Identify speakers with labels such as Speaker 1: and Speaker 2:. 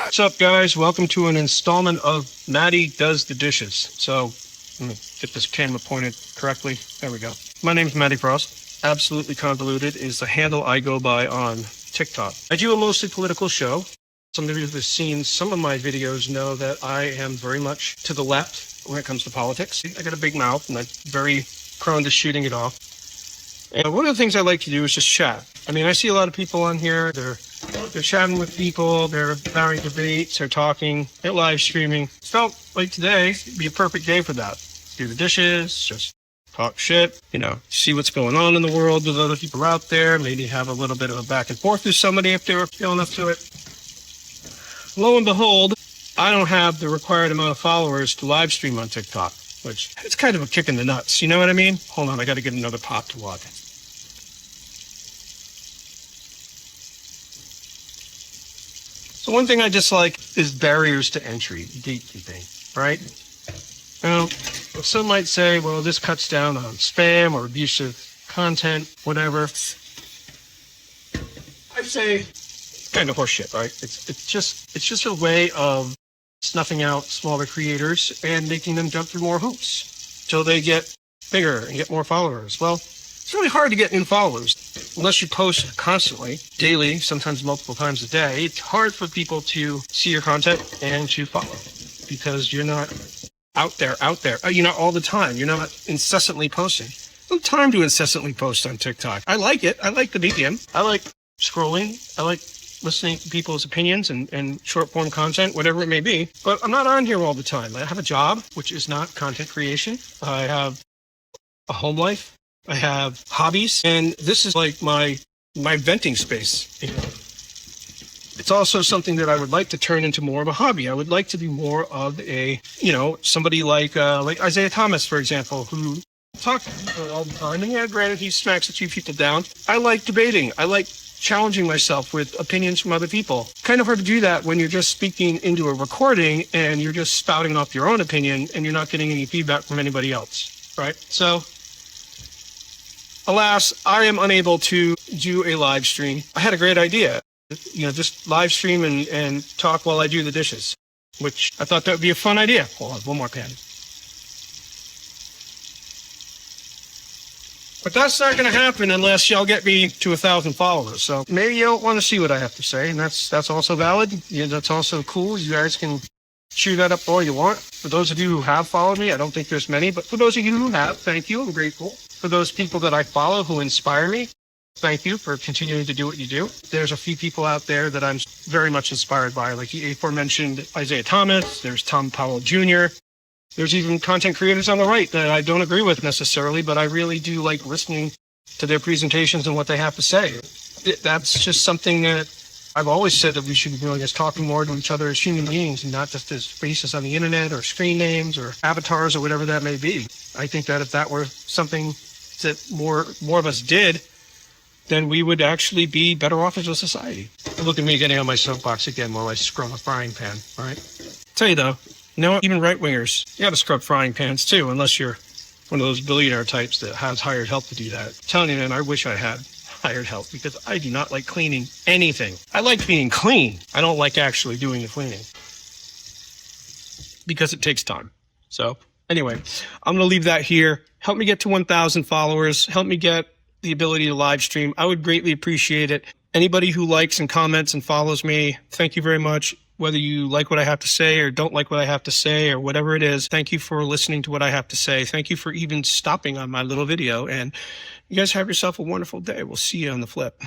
Speaker 1: What's up, guys? Welcome to an installment of Maddie Does the Dishes. So, let me get this camera pointed correctly. There we go. My name is Maddie Frost. Absolutely Convoluted is the handle I go by on TikTok. I do a mostly political show. Some of you who have seen some of my videos know that I am very much to the left when it comes to politics. I got a big mouth and I'm very prone to shooting it off. And one of the things I like to do is just chat. I mean, I see a lot of people on here. They're chatting with people. They're having debates. They're talking. They're live streaming. It felt like today would be a perfect day for that. Do the dishes, just talk shit, see what's going on in the world with other people out there. Maybe have a little bit of a back and forth with somebody if they were feeling up to it. Lo and behold, I don't have the required amount of followers to live stream on TikTok, which it's kind of a kick in the nuts. You know what I mean? Hold on, I got to get another pot to water. So one thing I dislike is barriers to entry, gatekeeping, right? Some might say, well, this cuts down on spam or abusive content, whatever. I'd say it's kind of horseshit, right? It's just a way of snuffing out smaller creators and making them jump through more hoops till they get bigger and get more followers. Well, it's really hard to get new followers unless you post constantly, daily, sometimes multiple times a day. It's hard for people to see your content and to follow because you're not out there. You're not all the time. You're not incessantly posting. No time to incessantly post on TikTok. I like it. I like the medium. I like scrolling. I like listening to people's opinions and short form content, whatever it may be. But I'm not on here all the time. I have a job, which is not content creation. I have a home life. I have hobbies, and this is like my venting space. It's also something that I would like to turn into more of a hobby. I would like to be more of a, somebody like Isaiah Thomas, for example, who talks all the time. And yeah, granted, he smacks a few people down. I like debating. I like challenging myself with opinions from other people. Kind of hard to do that when you're just speaking into a recording and you're just spouting off your own opinion and you're not getting any feedback from anybody else, right? So, alas, I am unable to do a live stream. I had a great idea, just live stream and talk while I do the dishes, which I thought that would be a fun idea. Hold on, one more pan. But that's not going to happen unless y'all get me to 1,000 followers. So maybe you don't want to see what I have to say, and that's also valid. Yeah, that's also cool. You guys can chew that up all you want. For those of you who have followed me, I don't think there's many, but for those of you who have, thank you. I'm grateful. For those people that I follow who inspire me, thank you for continuing to do what you do. There's a few people out there that I'm very much inspired by, like the aforementioned Isaiah Thomas. There's Tom Powell Jr. There's even content creators on the right that I don't agree with necessarily, but I really do like listening to their presentations and what they have to say. That's just something that I've always said that we should be doing, is talking more to each other as human beings and not just as faces on the internet or screen names or avatars or whatever that may be. I think that if that were something that more of us did, then we would actually be better off as a society. Look at me getting on my soapbox again while I scrub a frying pan, all right? Tell you though, even right-wingers, you got to scrub frying pans too, unless you're one of those billionaire types that has hired help to do that. I'm telling you, man, I wish I had hired help because I do not like cleaning anything. I like being clean. I don't like actually doing the cleaning because it takes time. So anyway, I'm going to leave that here. Help me get to 1,000 followers. Help me get the ability to live stream. I would greatly appreciate it. Anybody who likes and comments and follows me, thank you very much. Whether you like what I have to say or don't like what I have to say or whatever it is, thank you for listening to what I have to say. Thank you for even stopping on my little video. And you guys have yourself a wonderful day. We'll see you on the flip.